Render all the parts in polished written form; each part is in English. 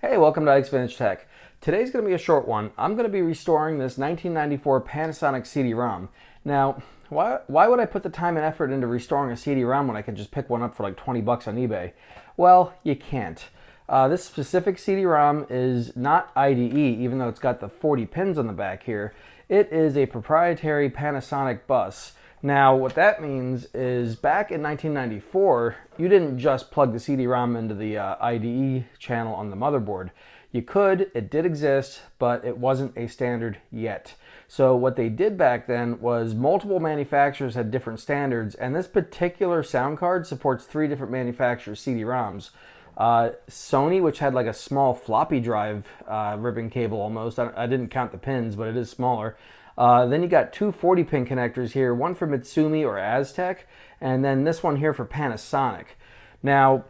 Hey, welcome to Ike's Vintage Tech. Today's going to be a short one. I'm going to be restoring this 1994 Panasonic CD-ROM. Now, why would I put the time and effort into restoring a CD-ROM when I can just pick one up for like 20 bucks on eBay? Well, you can't. This specific CD-ROM is not IDE, even though it's got the 40 pins on the back here. It is a proprietary Panasonic bus. Now, what that means is back in 1994, you didn't just plug the CD-ROM into the IDE channel on the motherboard. You could, it did exist, but it wasn't a standard yet. So what they did back then was multiple manufacturers had different standards, and this particular sound card supports 3 different manufacturers' CD-ROMs. Sony, which had like a small floppy drive ribbon cable almost. I didn't count the pins, but it is smaller. Then you got 2 40-pin connectors here, one for Matsushita or Aztech, and then this one here for Panasonic. Now,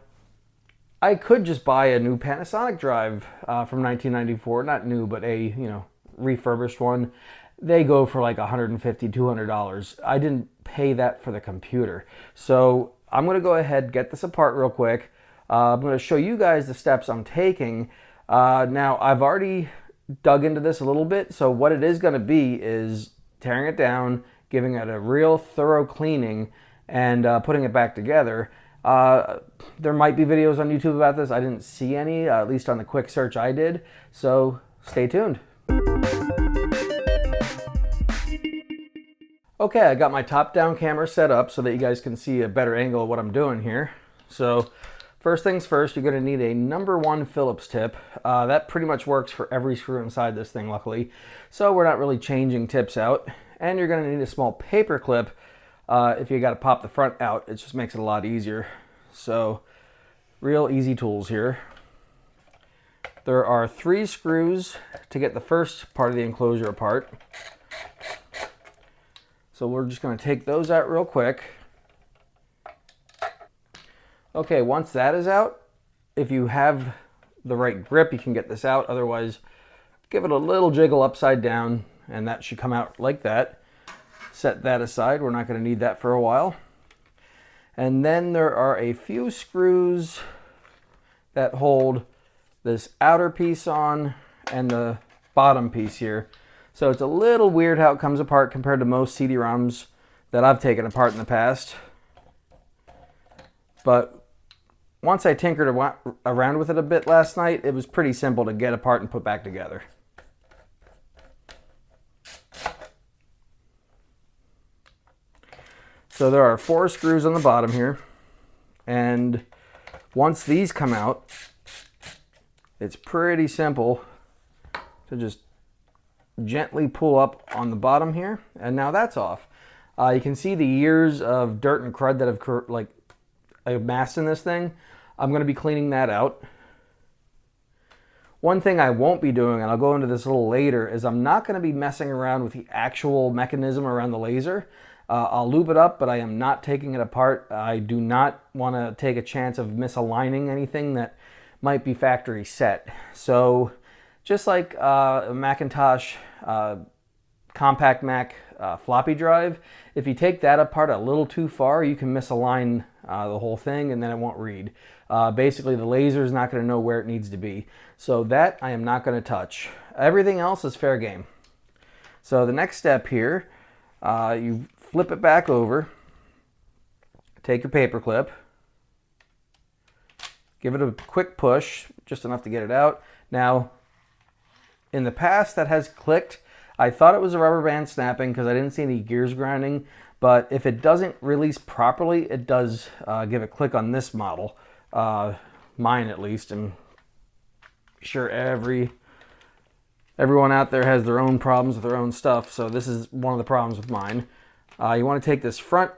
I could just buy a new Panasonic drive from 1994, not new, but a refurbished one. They go for like $150, $200. I didn't pay that for the computer. So I'm going to go ahead, get this apart real quick. I'm going to show you guys the steps I'm taking. Now, I've already dug into this a little bit, so what it is going to be is tearing it down, giving it a real thorough cleaning, and putting it back together. There might be videos on YouTube about this. I didn't see any, at least on the quick search I did, so stay tuned. Okay, I got my top-down camera set up so that you guys can see a better angle of what I'm doing here. So first things first, you're going to need a #1 Phillips tip. That pretty much works for every screw inside this thing, luckily. So we're not really changing tips out. And you're going to need a small paper clip if you got to pop the front out. It just makes it a lot easier. So real easy tools here. There are 3 screws to get the first part of the enclosure apart. So we're just going to take those out real quick. Okay, once that is out, if you have the right grip, you can get this out. Otherwise, give it a little jiggle upside down, and that should come out like that. Set that aside. We're not going to need that for a while. And then there are a few screws that hold this outer piece on and the bottom piece here. So it's a little weird how it comes apart compared to most CD-ROMs that I've taken apart in the past. But once I tinkered around with it a bit last night, it was pretty simple to get apart and put back together. So there are 4 screws on the bottom here, and once these come out, it's pretty simple to just gently pull up on the bottom here, and now that's off. You can see the years of dirt and crud that have amassed in this thing. I'm going to be cleaning that out. One thing I won't be doing, and I'll go into this a little later, is I'm not going to be messing around with the actual mechanism around the laser. I'll lube it up, but I am not taking it apart. I do not want to take a chance of misaligning anything that might be factory set. So just like a Macintosh Compact Mac floppy drive, if you take that apart a little too far, you can misalign the whole thing and then it won't read. Basically, the laser is not going to know where it needs to be. So that I am not going to touch. Everything else is fair game. So the next step here, you flip it back over, take your paper clip, give it a quick push, just enough to get it out. Now, in the past that has clicked. I thought it was a rubber band snapping because I didn't see any gears grinding, but if it doesn't release properly, it does give a click on this model. Mine at least. I'm sure everyone out there has their own problems with their own stuff, so this is one of the problems with mine. You want to take this front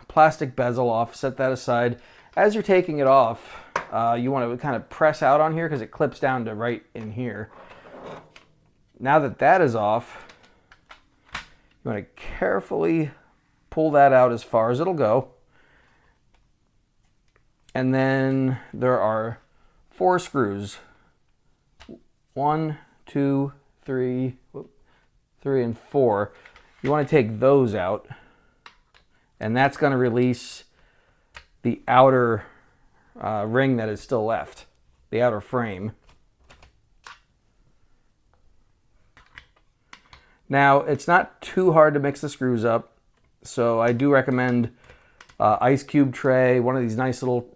plastic bezel off, set that aside. As you're taking it off, you want to kind of press out on here because it clips down to right in here. Now that that is off, you want to carefully pull that out as far as it'll go. And then there are 4 screws. 1, 2, 3, 3 and 4. You want to take those out, and that's going to release the outer ring that is still left, the outer frame. Now, it's not too hard to mix the screws up, so I do recommend ice cube tray, one of these nice little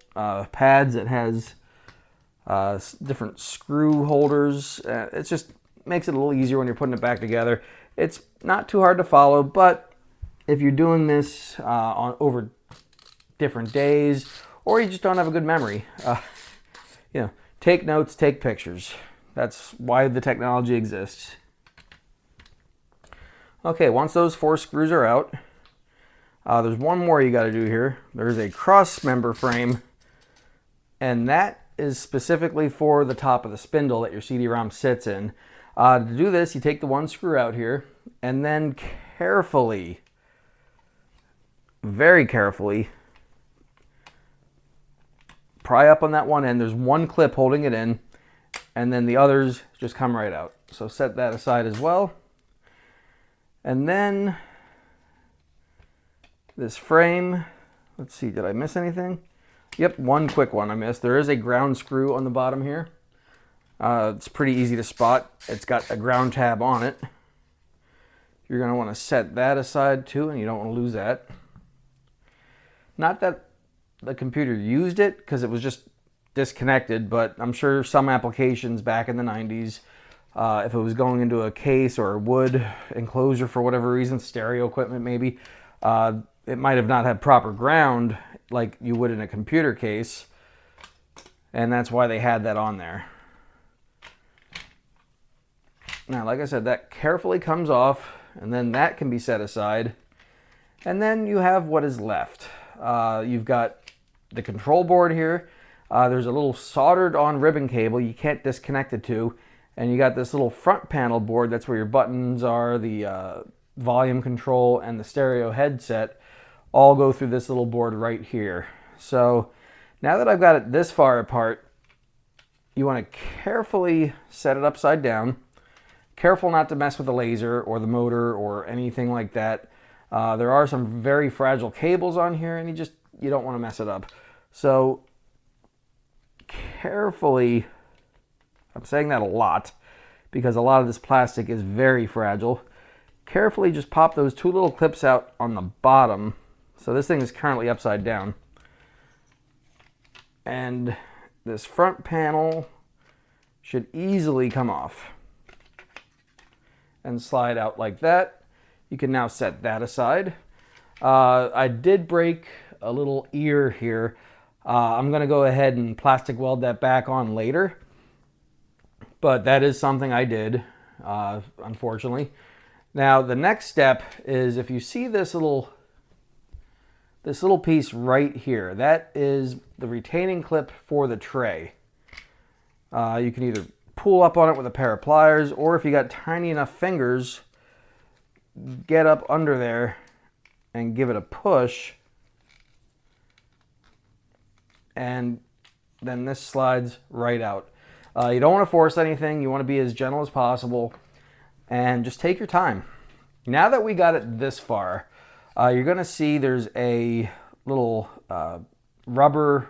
pads that has different screw holders. It just makes it a little easier when you're putting it back together. It's not too hard to follow, but if you're doing this over different days, or you just don't have a good memory, you know, take notes, take pictures. That's why the technology exists. Okay, once those 4 screws are out, there's one more you got to do here. There's a cross member frame, and that is specifically for the top of the spindle that your CD-ROM sits in. To do this, you take the one screw out here, and then carefully, very carefully, pry up on that one end. There's one clip holding it in, and then the others just come right out. So set that aside as well. And then this frame, let's see, did I miss anything? Yep, one quick one I missed. There is a ground screw on the bottom here. It's pretty easy to spot. It's got a ground tab on it. You're going to want to set that aside too, and you don't want to lose that. Not that the computer used it, because it was just disconnected, but I'm sure some applications back in the 90s, if it was going into a case or a wood enclosure for whatever reason, stereo equipment maybe, it might have not had proper ground like you would in a computer case, and that's why they had that on there. Now, like I said, that carefully comes off, and then that can be set aside, and then you have what is left. You've got the control board here. There's a little soldered on ribbon cable you can't disconnect it to, and you got this little front panel board. That's where your buttons are, the volume control and the stereo headset all go through this little board right here. So now that I've got it this far apart, you want to carefully set it upside down. Careful not to mess with the laser or the motor or anything like that. There are some very fragile cables on here, and you don't want to mess it up. So carefully, I'm saying that a lot because a lot of this plastic is very fragile. Carefully just pop those 2 little clips out on the bottom. So this thing is currently upside down. And this front panel should easily come off and slide out like that. You can now set that aside. I did break a little ear here. I'm going to go ahead and plastic weld that back on later. But that is something I did, unfortunately. Now, the next step is, if you see this little piece right here, that is the retaining clip for the tray. You can either pull up on it with a pair of pliers, or if you got tiny enough fingers, get up under there and give it a push, and then this slides right out. You don't want to force anything. You want to be as gentle as possible, and just take your time. Now that we got it this far, you're going to see there's a little rubber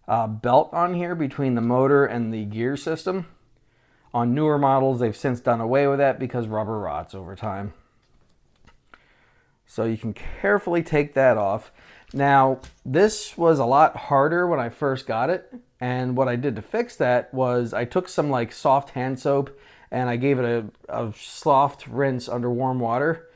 belt on here between the motor and the gear system. On newer models, they've since done away with that because rubber rots over time. So you can carefully take that off. Now, this was a lot harder when I first got it, and what I did to fix that was I took some like soft hand soap and I gave it a soft rinse under warm water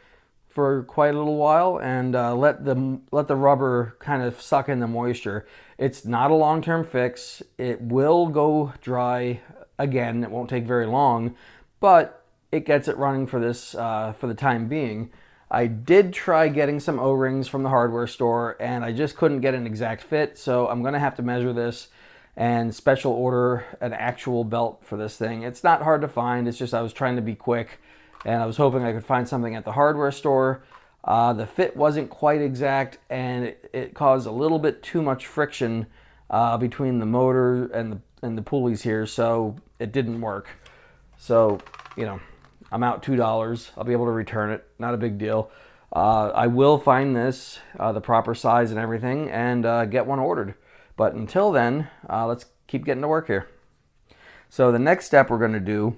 for quite a little while, and let the rubber kind of suck in the moisture. It's not a long-term fix. It will go dry again. It won't take very long, but it gets it running for this for the time being. I did try getting some O-rings from the hardware store, and I just couldn't get an exact fit, so I'm going to have to measure this and special order an actual belt for this thing. It's not hard to find. It's just I was trying to be quick, and I was hoping I could find something at the hardware store. The fit wasn't quite exact, and it caused a little bit too much friction between the motor and the pulleys here, so it didn't work. So, you know, I'm out $2. I'll be able to return it. Not a big deal. I will find this, the proper size and everything, and get one ordered. But until then, let's keep getting to work here. So the next step we're going to do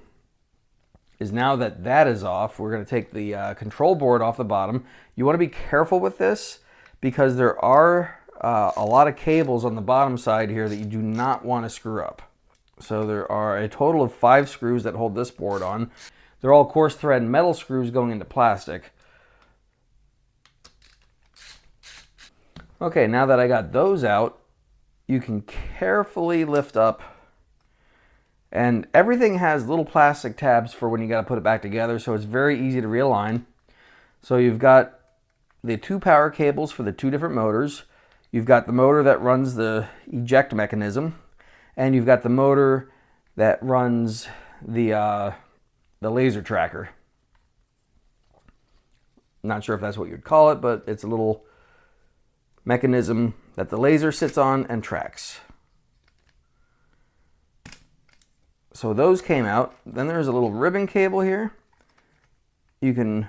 is now that that is off, we're going to take the control board off the bottom. You want to be careful with this because there are a lot of cables on the bottom side here that you do not want to screw up. So there are a total of 5 screws that hold this board on. They're all coarse thread metal screws going into plastic. Okay, now that I got those out, you can carefully lift up, and everything has little plastic tabs for when you got to put it back together, so it's very easy to realign. So you've got the 2 power cables for the 2 different motors. You've got the motor that runs the eject mechanism, and you've got the motor that runs the laser tracker. Not sure if that's what you'd call it, but it's a little mechanism that the laser sits on and tracks. So those came out. Then there's a little ribbon cable here. You can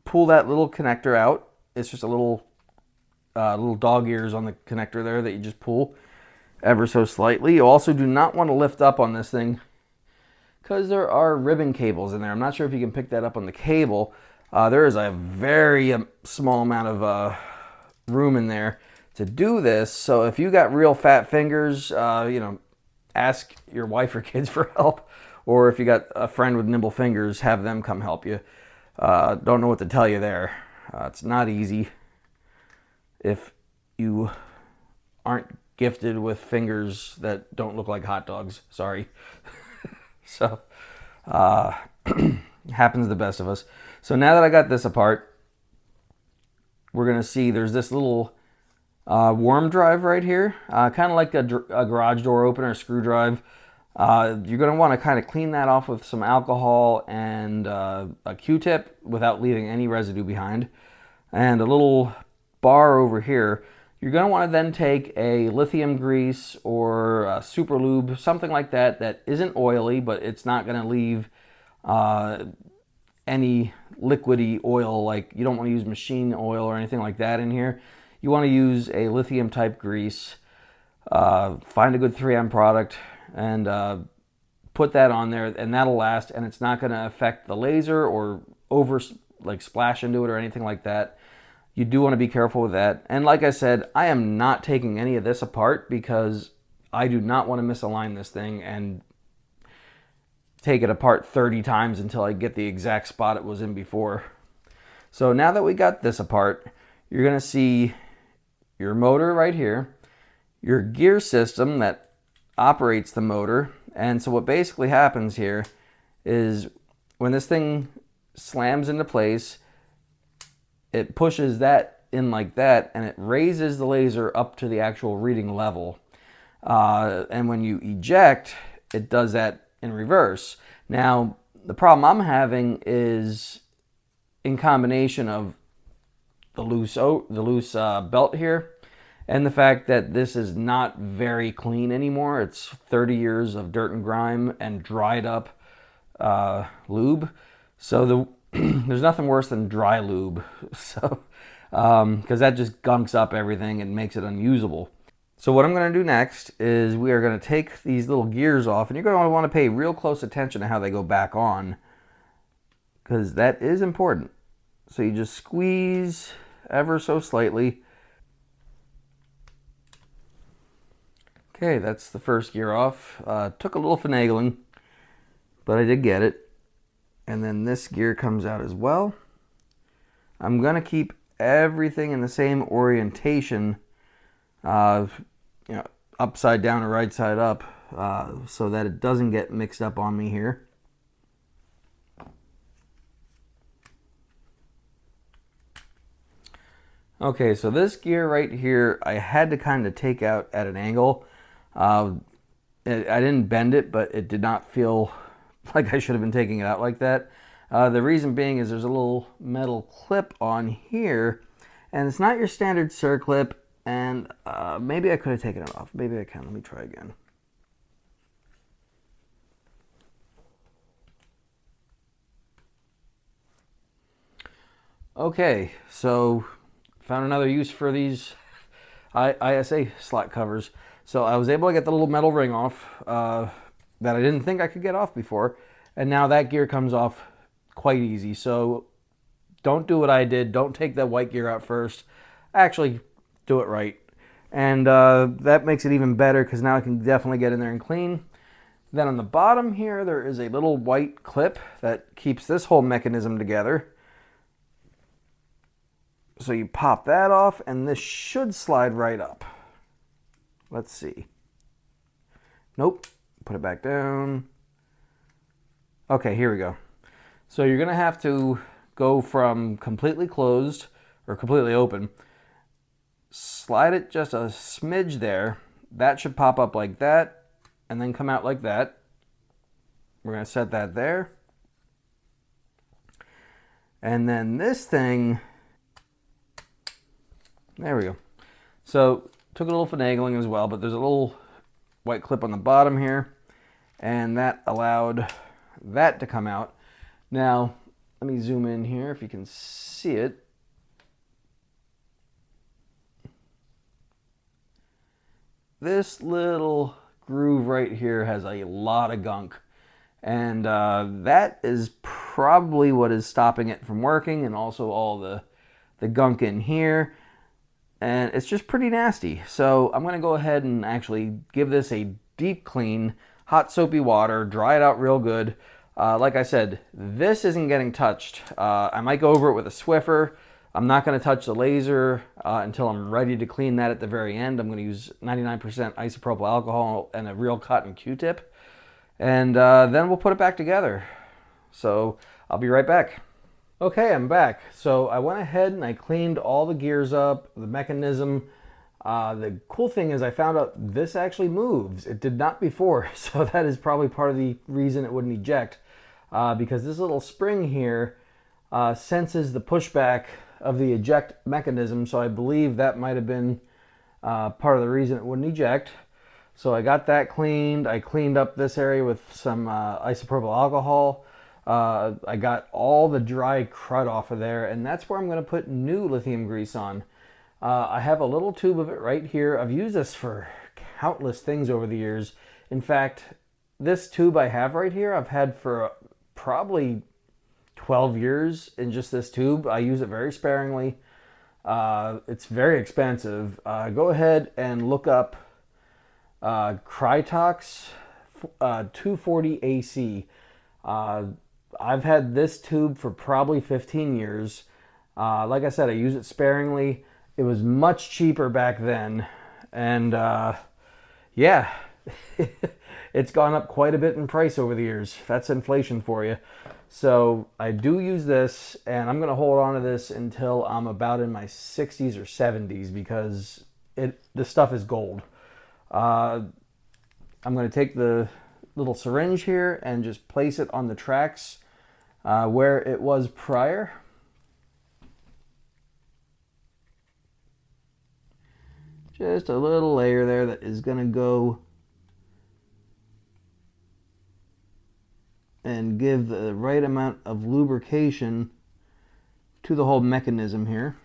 pull that little connector out. It's just a little dog ears on the connector there that you just pull ever so slightly. You also do not want to lift up on this thing because there are ribbon cables in there. I'm not sure if you can pick that up on the cable. There is a very small amount of room in there to do this. So if you got real fat fingers, you know, ask your wife or kids for help. Or if you got a friend with nimble fingers, have them come help you. Don't know what to tell you there. It's not easy if you aren't gifted with fingers that don't look like hot dogs. Sorry. So, happens to the best of us. So now that I got this apart, we're going to see there's this little worm drive right here, kind of like a garage door opener, a screw drive. You're going to want to kind of clean that off with some alcohol and a Q-tip without leaving any residue behind. And a little bar over here. You're going to want to then take a lithium grease or a super lube, something like that, that isn't oily, but it's not going to leave any liquidy oil. Like, you don't want to use machine oil or anything like that in here. You want to use a lithium type grease. Find a good 3M product and put that on there, and that'll last, and it's not going to affect the laser or splash into it or anything like that. You do want to be careful with that. And like I said, I am not taking any of this apart because I do not want to misalign this thing and take it apart 30 times until I get the exact spot it was in before. So now that we got this apart, you're going to see your motor right here, your gear system that operates the motor. And so what basically happens here is when this thing slams into place, it pushes that in like that, and it raises the laser up to the actual reading level. And when you eject, it does that in reverse. Now, the problem I'm having is in combination of the loose belt here and the fact that this is not very clean anymore. It's 30 years of dirt and grime and dried up lube. So there's nothing worse than dry lube, so because that just gunks up everything and makes it unusable. So what I'm going to do next is we are going to take these little gears off, and you're going to want to pay real close attention to how they go back on, because that is important. So you just squeeze ever so slightly. Okay, that's the first gear off. Took a little finagling, but I did get it. And then this gear comes out as well. I'm going to keep everything in the same orientation, upside down or right side up, so that it doesn't get mixed up on me here. Okay, so this gear right here, I had to kind of take out at an angle. I didn't bend it, but it did not feel like I should have been taking it out like that. The reason being is there's a little metal clip on here, and it's not your standard circlip, and maybe I could have taken it off. Maybe I can. Let me try again. Okay, so found another use for these ISA slot covers. So I was able to get the little metal ring off that I didn't think I could get off before. And now that gear comes off quite easy. So don't do what I did. Don't take that white gear out first. Actually, do it right. And that makes it even better because now I can definitely get in there and clean. Then on the bottom here, there is a little white clip that keeps this whole mechanism together. So you pop that off and this should slide right up. Let's see. Nope. Put it back down. Okay, here we go. So you're going to have to go from completely closed or completely open. Slide it just a smidge there. That should pop up like that and then come out like that. We're going to set that there. And then this thing, there we go. So took a little finagling as well, but there's a little white clip on the bottom here, and that allowed that to come out. Now, let me zoom in here if you can see it. This little groove right here has a lot of gunk, and that is probably what is stopping it from working, and also all the gunk in here, and it's just pretty nasty. So I'm going to go ahead and actually give this a deep clean, hot soapy water, dry it out real good. Like I said, this isn't getting touched. I might go over it with a Swiffer. I'm not going to touch the laser until I'm ready to clean that at the very end. I'm going to use 99% isopropyl alcohol and a real cotton Q-tip. And then we'll put it back together. So I'll be right back. Okay, I'm back. So I went ahead and I cleaned all the gears up, the mechanism. The cool thing is I found out this actually moves. It did not before, so that is probably part of the reason it wouldn't eject. Because this little spring here senses the pushback of the eject mechanism, so I believe that might have been part of the reason it wouldn't eject. So I got that cleaned. I cleaned up this area with some isopropyl alcohol. I got all the dry crud off of there, and that's where I'm going to put new lithium grease on. I have a little tube of it right here. I've used this for countless things over the years. In fact, this tube I have right here, I've had for probably 12 years in just this tube. I use it very sparingly. It's very expensive. Go ahead and look up Krytox 240 AC. I've had this tube for probably 15 years. Like I said, I use it sparingly. It was much cheaper back then. And yeah, it's gone up quite a bit in price over the years. That's inflation for you. So I do use this, and I'm going to hold on to this until I'm about in my 60s or 70s because this stuff is gold. I'm going to take the little syringe here and just place it on the tracks where it was prior. Just a little layer there that is going to go and give the right amount of lubrication to the whole mechanism here.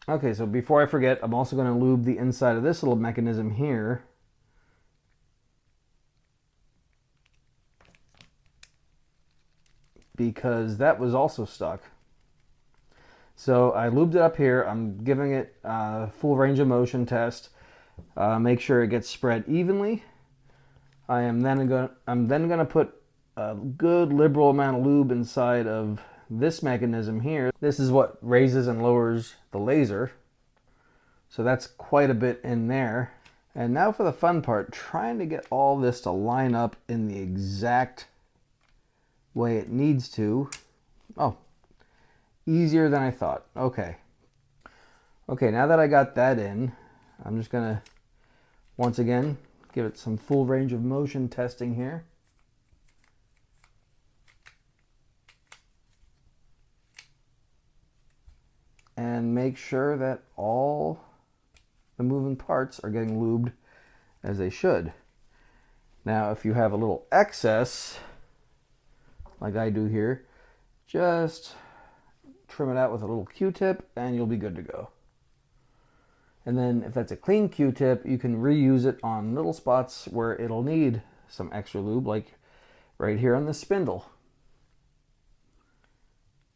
Okay, so before I forget, I'm also going to lube the inside of this little mechanism here. Because that was also stuck. So I lubed it up here. I'm giving it a full range of motion test. Make sure it gets spread evenly. I'm then going to put a good liberal amount of lube inside of this mechanism here. This is what raises and lowers the laser. So that's quite a bit in there. And now for the fun part, trying to get all this to line up in the exact way it needs to. Oh, easier than I thought. Okay. Okay, now that I got that in, I'm just gonna, once again, give it some full range of motion testing here. And make sure that all the moving parts are getting lubed as they should. Now, if you have a little excess, like I do here, just trim it out with a little Q-tip and you'll be good to go. And then if that's a clean Q-tip, you can reuse it on little spots where it'll need some extra lube, like right here on the spindle.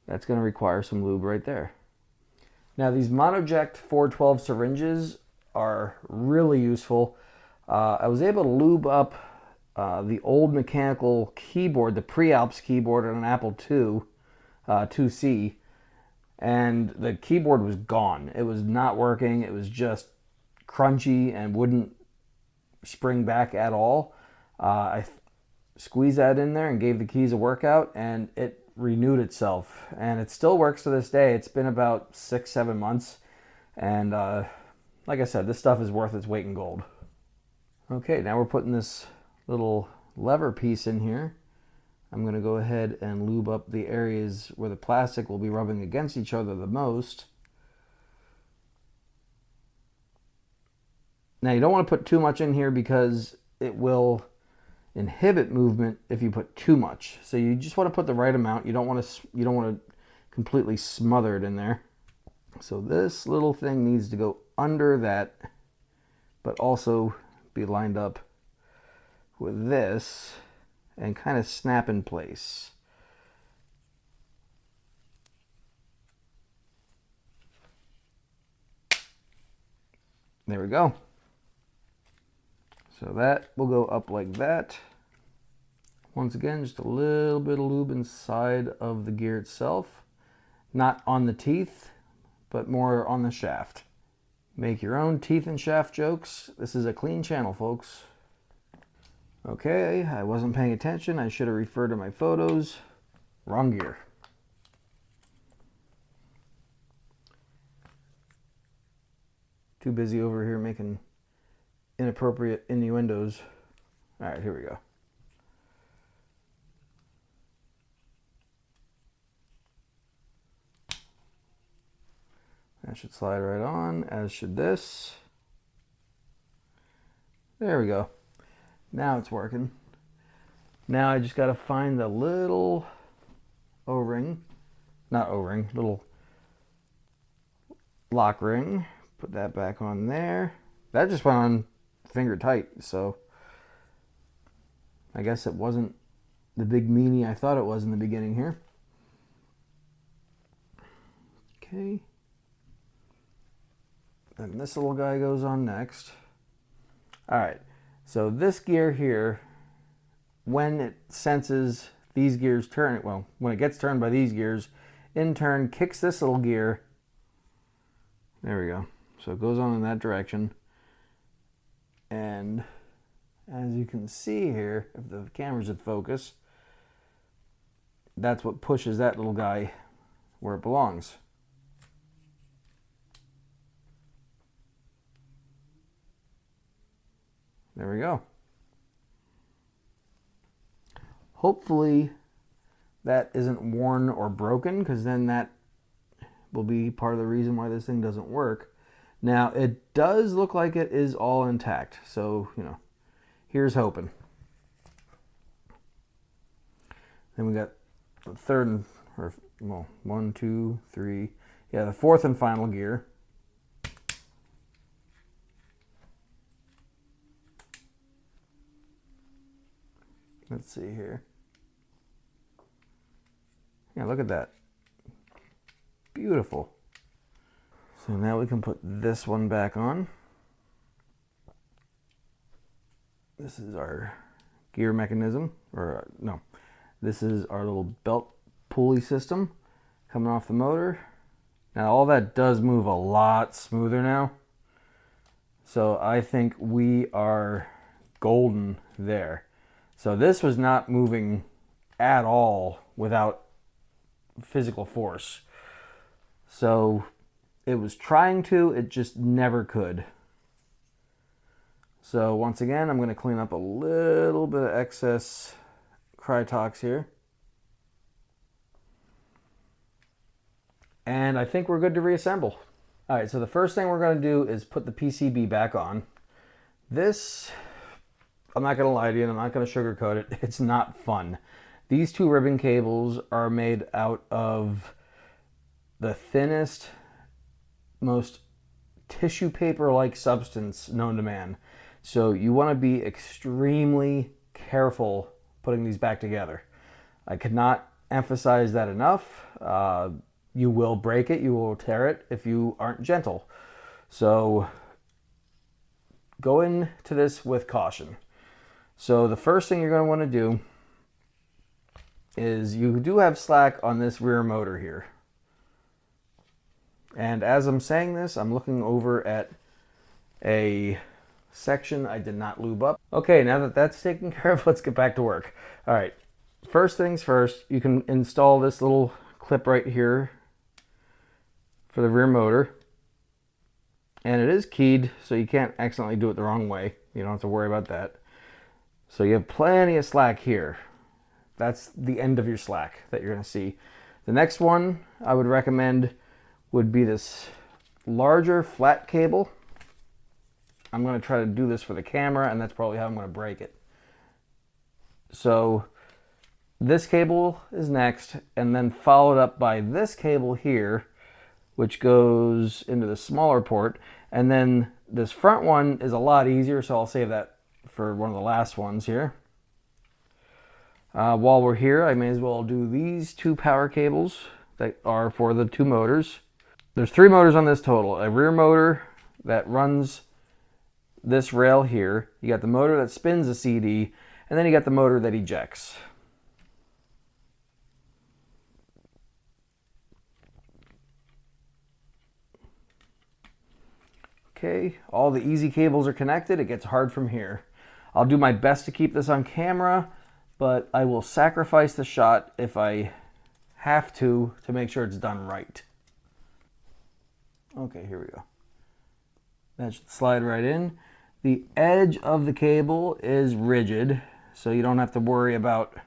That's going to require some lube right there. Now these Monoject 412 syringes are really useful. I was able to lube up the old mechanical keyboard, the Pre-Alps keyboard on an Apple II, 2C, and the keyboard was gone. It was not working. It was just crunchy and wouldn't spring back at all. I squeezed that in there and gave the keys a workout, and it renewed itself, and it still works to this day. It's been about 6-7 months, and like I said, this stuff is worth its weight in gold. Okay, now we're putting this little lever piece in here. I'm going to go ahead and lube up the areas where the plastic will be rubbing against each other the most. Now you don't want to put too much in here because it will inhibit movement if you put too much. So you just want to put the right amount. You don't want to completely smother it in there. So this little thing needs to go under that, but also be lined up with this and kind of snap in place. There we go. So that will go up like that. Once again, just a little bit of lube inside of the gear itself. Not on the teeth, but more on the shaft. Make your own teeth and shaft jokes. This is a clean channel, folks. Okay, I wasn't paying attention. I should have referred to my photos. Wrong gear. Too busy over here making inappropriate innuendos. All right, here we go. That should slide right on, as should this. There we go. Now it's working. Now I just got to find the little O-ring, not O-ring, little lock ring. Put that back on there. That just went on finger tight, so I guess it wasn't the big meanie I thought it was in the beginning here. Okay. Then this little guy goes on next. All right. So this gear here, when it senses these gears turn, well, when it gets turned by these gears, in turn kicks this little gear. There we go. So it goes on in that direction. And as you can see here, if the camera's in focus, that's what pushes that little guy where it belongs. There we go. Hopefully that isn't worn or broken, because then that will be part of the reason why this thing doesn't work. Now it does look like it is all intact, so here's hoping. Then we got the third, or well, 1, 2, 3, yeah, the fourth and final gear. Let's see here. Yeah, look at that. Beautiful. So now we can put this one back on. This is our gear mechanism, or no, this is our little belt pulley system coming off the motor. Now all that does move a lot smoother now. So I think we are golden there. So this was not moving at all without physical force. So it was trying to, it just never could. So once again, I'm going to clean up a little bit of excess Krytox here. And I think we're good to reassemble. All right, so the first thing we're going to do is put the PCB back on. This, I'm not going to lie to you, and I'm not going to sugarcoat it. It's not fun. These two ribbon cables are made out of the thinnest, most tissue paper-like substance known to man. So you want to be extremely careful putting these back together. I could not emphasize that enough. You will break it, you will tear it if you aren't gentle. So go into this with caution. So the first thing you're going to want to do is you do have slack on this rear motor here. And as I'm saying this, I'm looking over at a section I did not lube up. Okay, now that that's taken care of, let's get back to work. All right, first things first, you can install this little clip right here for the rear motor. And it is keyed, so you can't accidentally do it the wrong way. You don't have to worry about that. So you have plenty of slack here. That's the end of your slack that you're going to see. The next one I would recommend would be this larger flat cable. I'm going to try to do this for the camera, and that's probably how I'm going to break it. So this cable is next, and then followed up by this cable here, which goes into the smaller port. And then this front one is a lot easier, so I'll save that for one of the last ones here. While we're here, I may as well do these two power cables that are for the two motors. There's 3 motors on this total. A rear motor that runs this rail here. You got the motor that spins the CD, and then you got the motor that ejects. Okay, all the easy cables are connected. It gets hard from here. I'll do my best to keep this on camera, but I will sacrifice the shot if I have to make sure it's done right. Okay, here we go. That should slide right in. The edge of the cable is rigid, so you don't have to worry about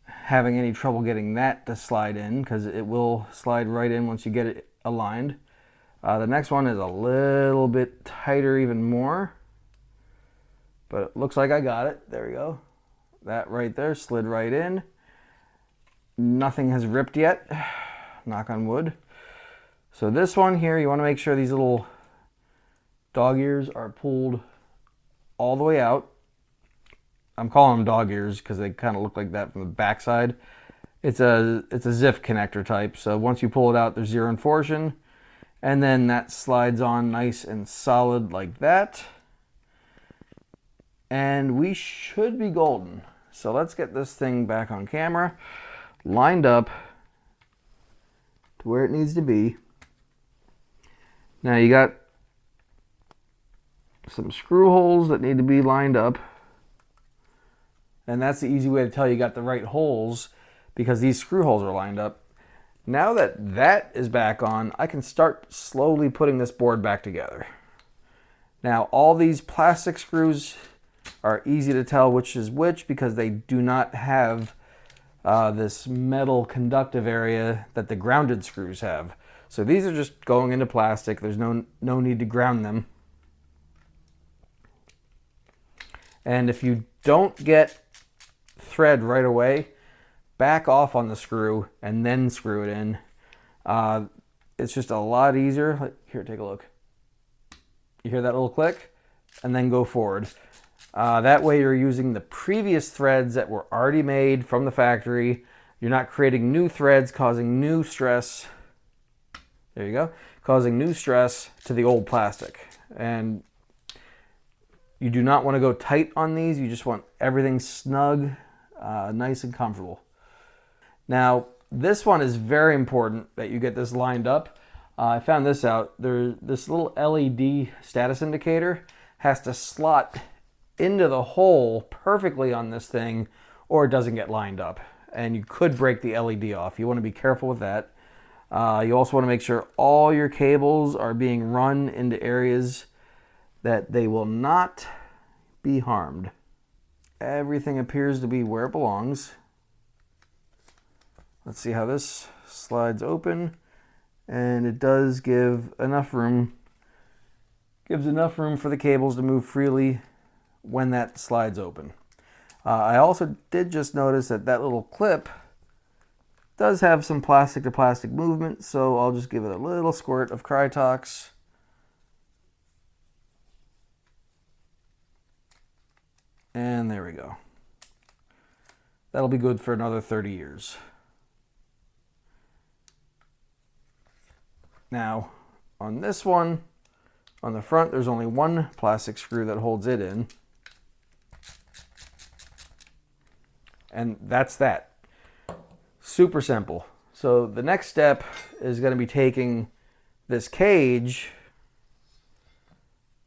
having any trouble getting that to slide in, because it will slide right in once you get it aligned. The next one is a little bit tighter even more, but it looks like I got it. There we go. That right there slid right in. Nothing has ripped yet, knock on wood. So this one here, you want to make sure these little dog ears are pulled all the way out. I'm calling them dog ears because they kind of look like that from the backside. It's a ZIF connector type, so once you pull it out, there's zero torsion. And then that slides on nice and solid like that. And we should be golden. So let's get this thing back on camera, lined up to where it needs to be. Now you got some screw holes that need to be lined up. And that's the easy way to tell you got the right holes, because these screw holes are lined up. Now that that is back on, I can start slowly putting this board back together. Now all these plastic screws are easy to tell which is which because they do not have this metal conductive area that the grounded screws have. So these are just going into plastic. There's no need to ground them. And if you don't get thread right away, back off on the screw and then screw it in. It's just a lot easier. Here, take a look. You hear that little click? And then go forward. That way you're using the previous threads that were already made from the factory. You're not creating new threads, causing new stress. There you go. Causing new stress to the old plastic. And you do not want to go tight on these. You just want everything snug, nice and comfortable. Now, this one is very important that you get this lined up. I found this out. This little LED status indicator has to slot into the hole perfectly on this thing, or it doesn't get lined up. And you could break the LED off. You want to be careful with that. You also want to make sure all your cables are being run into areas that they will not be harmed. Everything appears to be where it belongs. Let's see how this slides open, and it does give enough room. Gives enough room for the cables to move freely when that slides open. I also did just notice that that little clip does have some plastic to plastic movement, so I'll just give it a little squirt of Krytox. And there we go. That'll be good for another 30 years. Now, on this one, on the front, there's only one plastic screw that holds it in. And that's that. Super simple. So the next step is going to be taking this cage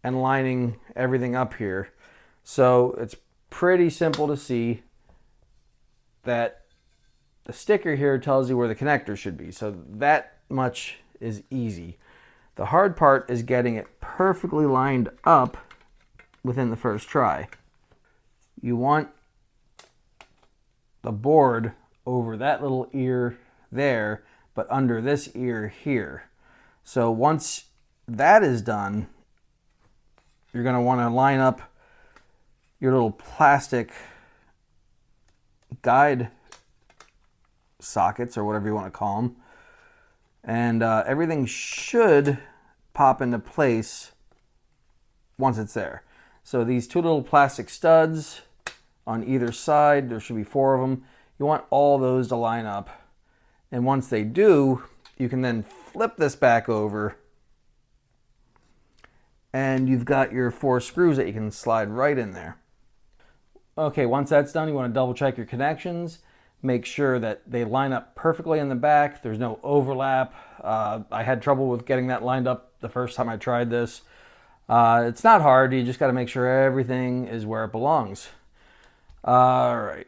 and lining everything up here. So it's pretty simple to see that the sticker here tells you where the connector should be. So that much is easy. The hard part is getting it perfectly lined up within the first try. You want the board over that little ear there, but under this ear here. So once that is done, you're going to want to line up your little plastic guide sockets, or whatever you want to call them. And everything should pop into place once it's there. So these two little plastic studs on either side, there should be 4 of them. You want all those to line up. And once they do, you can then flip this back over and you've got your 4 screws that you can slide right in there. Okay, once that's done, you want to double check your connections. Make sure that they line up perfectly in the back. There's no overlap. I had trouble with getting that lined up the first time I tried this. It's not hard. You just got to make sure everything is where it belongs. All right.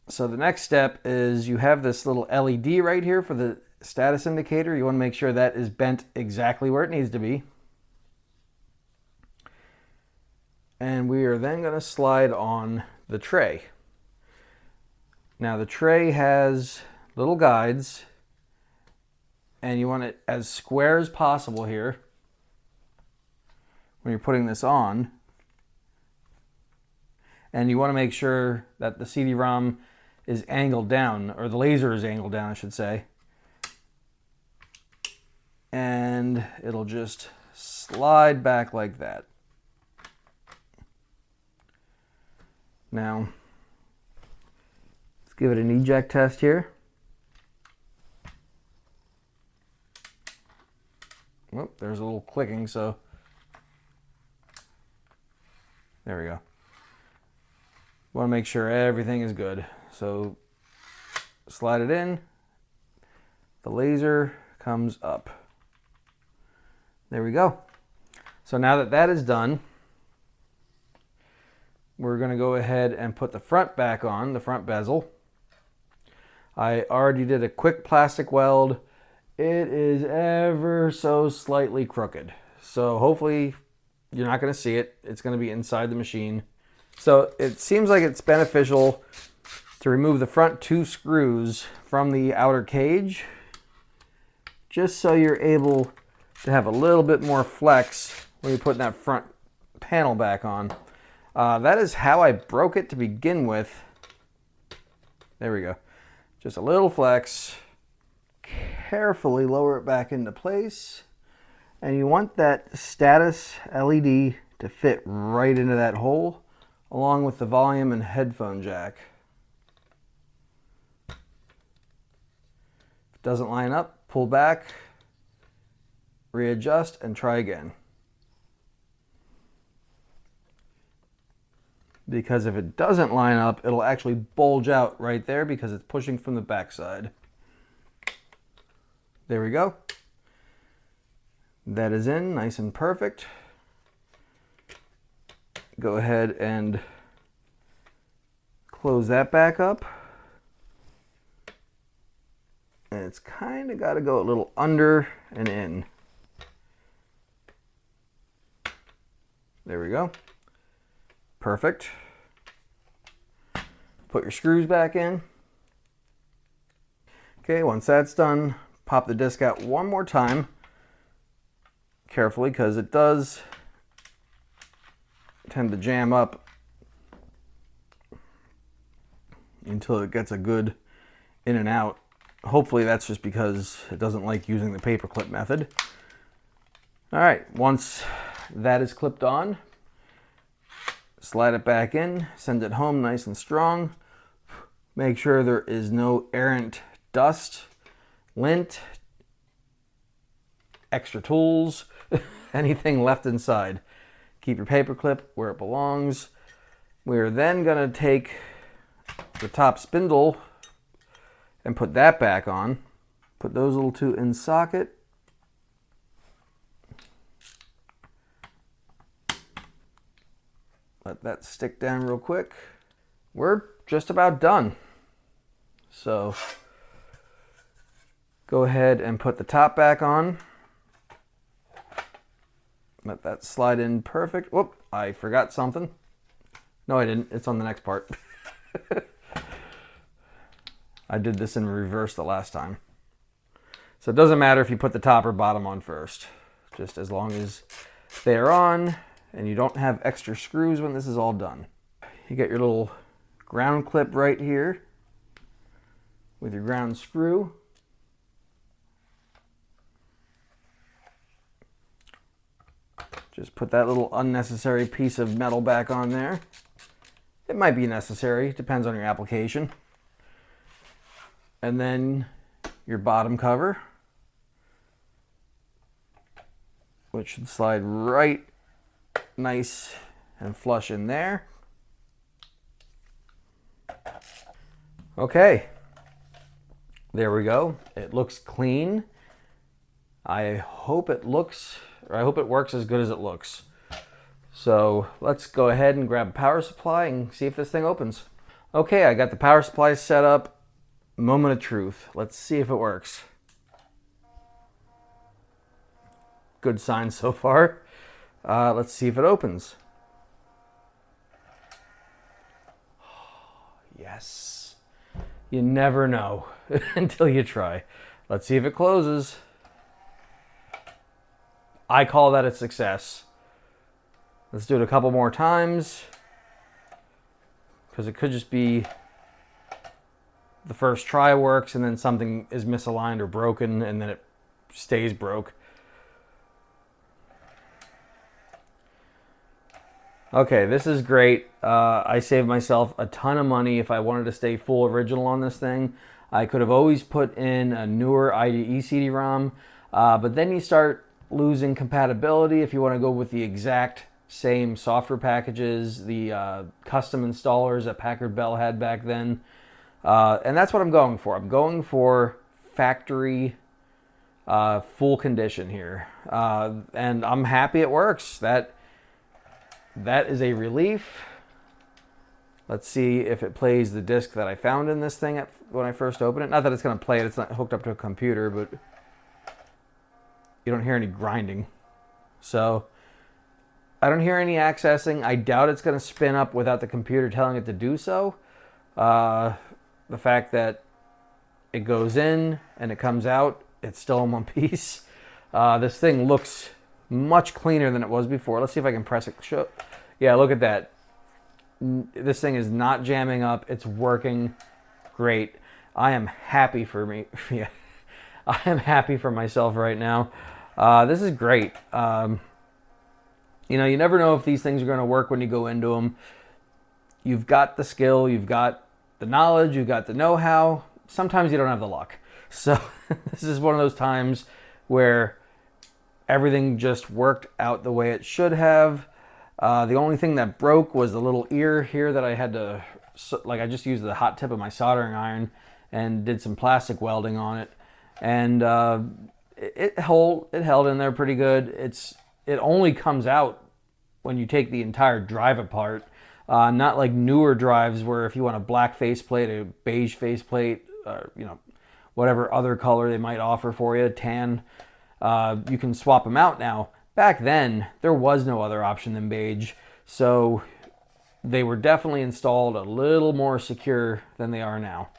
So the next step is you have this little LED right here for the status indicator. You want to make sure that is bent exactly where it needs to be. And we are then going to slide on the tray. Now the tray has little guides and you want it as square as possible here when you're putting this on. And you want to make sure that the CD-ROM is angled down, or the laser is angled down, I should say. And it'll just slide back like that. Now, let's give it an eject test here. Oh, there's a little clicking, so there we go. Want to make sure everything is good. So slide it in. The laser comes up. There we go. So now that that is done, we're going to go ahead and put the front back on, the front bezel. I already did a quick plastic weld. It is ever so slightly crooked. So hopefully you're not going to see it. It's going to be inside the machine. So it seems like it's beneficial to remove the front 2 screws from the outer cage, just so you're able to have a little bit more flex when you're putting that front panel back on. That is how I broke it to begin with. There we go. Just a little flex. Carefully lower it back into place. And you want that status LED to fit right into that hole, along with the volume and headphone jack. If it doesn't line up, pull back, readjust, and try again. Because if it doesn't line up, it'll actually bulge out right there because it's pushing from the backside. There we go. That is in, nice and perfect. Go ahead and close that back up. And it's kind of got to go a little under and in. There we go. Perfect. Put your screws back in. Okay, once that's done, pop the disc out one more time. Carefully, because it does tend to jam up until it gets a good in and out. Hopefully that's just because it doesn't like using the paperclip method. All right, once that is clipped on, slide it back in, send it home nice and strong. Make sure there is no errant dust, lint, extra tools, anything left inside. Keep your paper clip where it belongs. We're then going to take the top spindle and put that back on. Put those little two in socket. Let that stick down real quick. We're just about done. So go ahead and put the top back on. Let that slide in perfect. Whoop, I forgot something. No, I didn't. It's on the next part. I did this in reverse the last time. So it doesn't matter if you put the top or bottom on first. Just as long as they are on and you don't have extra screws when this is all done. You get your little ground clip right here with your ground screw. Just put that little unnecessary piece of metal back on there. It might be necessary, depends on your application. And then your bottom cover, which should slide right nice and flush in there. Okay, there we go. It looks clean. I hope it works as good as it looks. So let's go ahead and grab a power supply and see if this thing opens. Okay, I got the power supply set up. Moment of truth. Let's see if it works. Good sign so far. Let's see if it opens. Yes. You never know until you try. Let's see if it closes. I call that a success. Let's do it a couple more times, because it could just be the first try works and then something is misaligned or broken and then it stays broke. Okay, this is great. I saved myself a ton of money. If I wanted to stay full original on this thing, I could have always put in a newer IDE CD-ROM, but then you start losing compatibility if you want to go with the exact same software packages, the custom installers that Packard Bell had back then. And that's what I'm going for. I'm going for factory full condition here. And I'm happy it works. That is a relief. Let's see if it plays the disc that I found in this thing when I first opened it. Not that it's going to play it. It's not hooked up to a computer, but you don't hear any grinding. So I don't hear any accessing. I doubt it's going to spin up without the computer telling it to do so. The fact that it goes in and it comes out, it's still in one piece. This thing looks much cleaner than it was before. Let's see if I can press it. Yeah, look at that. This thing is not jamming up. It's working great. I am happy for me. Yeah, I am happy for myself right now. This is great. You know, you never know if these things are going to work when you go into them. You've got the skill, you've got the knowledge, you've got the know-how. Sometimes you don't have the luck. So this is one of those times where everything just worked out the way it should have. The only thing that broke was the little ear here that I had to, I just used the hot tip of my soldering iron and did some plastic welding on it. And it held in there pretty good. It only comes out when you take the entire drive apart. Not like newer drives where if you want a black faceplate, a beige faceplate, you know, whatever other color they might offer for you, tan, you can swap them out now. Back then, there was no other option than beige, so they were definitely installed a little more secure than they are now.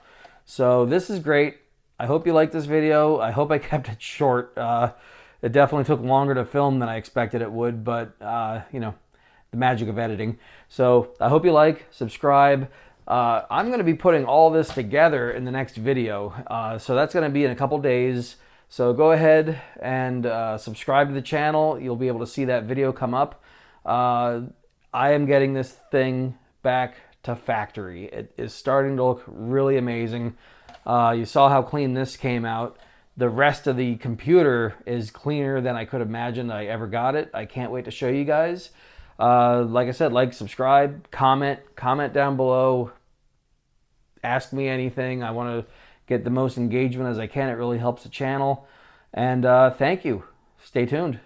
So this is great. I hope you liked this video. I hope I kept it short. It definitely took longer to film than I expected it would, but you know, the magic of editing. So I hope you like, subscribe. I'm going to be putting all this together in the next video. So that's going to be in a couple days. So go ahead and subscribe to the channel. You'll be able to see that video come up. I am getting this thing back to factory. It is starting to look really amazing. You saw how clean this came out. The rest of the computer is cleaner than I could imagine I ever got it. I can't wait to show you guys. Like I said, like, subscribe, comment down below. Ask me anything. I want to get the most engagement as I can. It really helps the channel. And thank you. Stay tuned.